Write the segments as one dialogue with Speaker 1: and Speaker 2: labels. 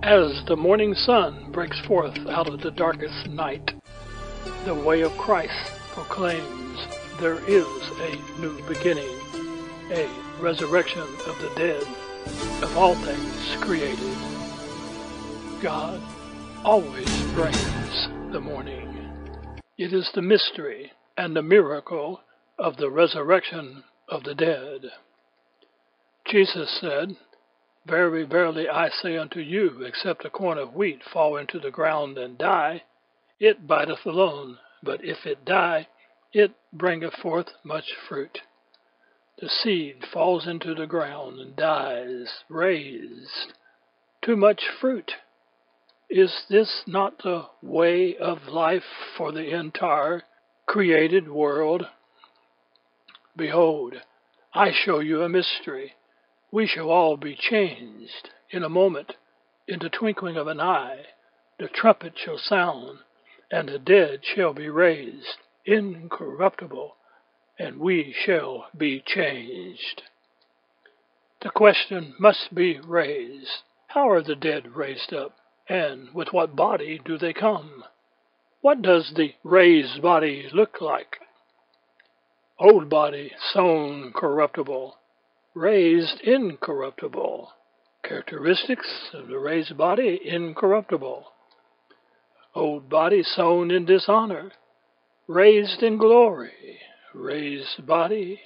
Speaker 1: As the morning sun breaks forth out of the darkest night, the way of Christ proclaims there is a new beginning, a resurrection of the dead, of all things created. God always brings the morning. It is the mystery and the miracle of the resurrection of the dead. Jesus said, "Verily, verily, I say unto you, except a corn of wheat fall into the ground and die, it bideth alone, but if it die, it bringeth forth much fruit." The seed falls into the ground and dies, raised to much fruit. Is this not the way of life for the entire created world? Behold, I show you a mystery. We shall all be changed in a moment, in the twinkling of an eye. The trumpet shall sound, and the dead shall be raised, incorruptible, and we shall be changed. The question must be raised. How are the dead raised up, and with what body do they come? What does the raised body look like? Old body sown corruptible, raised incorruptible. Characteristics of the raised body incorruptible. Old body sown in dishonor, raised in glory. Raised body,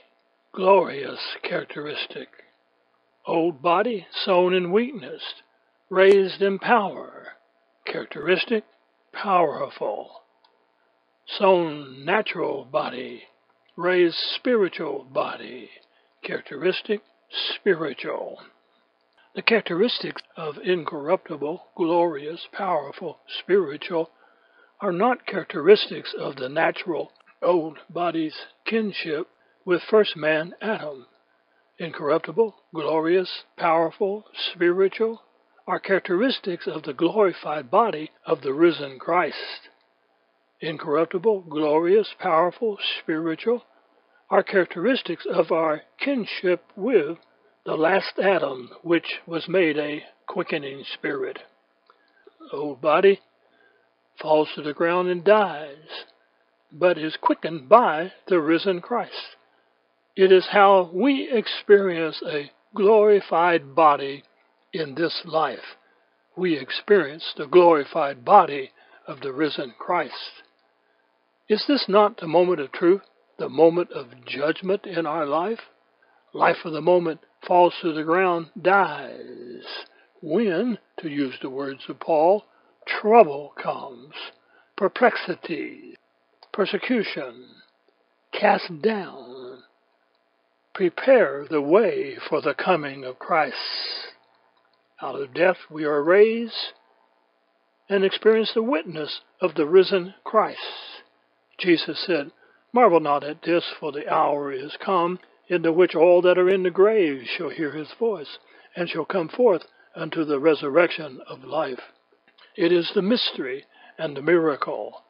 Speaker 1: glorious characteristic. Old body sown in weakness, raised in power. Characteristic, powerful. Sown natural body, raised spiritual body. Characteristic, spiritual. The characteristics of incorruptible, glorious, powerful, spiritual are not characteristics of the natural old body's kinship with first man Adam. Incorruptible, glorious, powerful, spiritual are characteristics of the glorified body of the risen Christ. Incorruptible, glorious, powerful, spiritual are characteristics of our kinship with the last Adam, which was made a quickening spirit. Old body falls to the ground and dies, but is quickened by the risen Christ. It is how we experience a glorified body in this life. We experience the glorified body of the risen Christ. Is this not the moment of truth? The moment of judgment in our life? Life of the moment falls to the ground, dies. When, to use the words of Paul, trouble comes, perplexity, persecution, cast down, prepare the way for the coming of Christ. Out of death we are raised and experience the witness of the risen Christ. Jesus said, "Marvel not at this, for the hour is come, into which all that are in the grave shall hear his voice, and shall come forth unto the resurrection of life." It is the mystery and the miracle.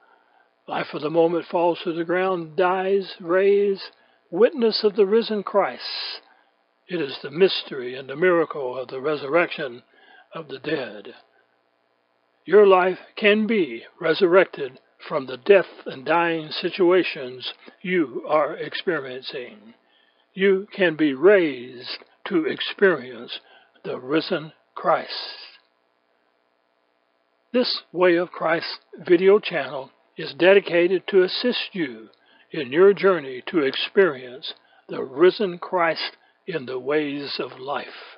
Speaker 1: Life of the moment falls to the ground, dies, raised, witness of the risen Christ. It is the mystery and the miracle of the resurrection of the dead. Your life can be resurrected from the death and dying situations you are experiencing. You can be raised to experience the risen Christ. This Way of Christ video channel is dedicated to assist you in your journey to experience the risen Christ in the ways of life.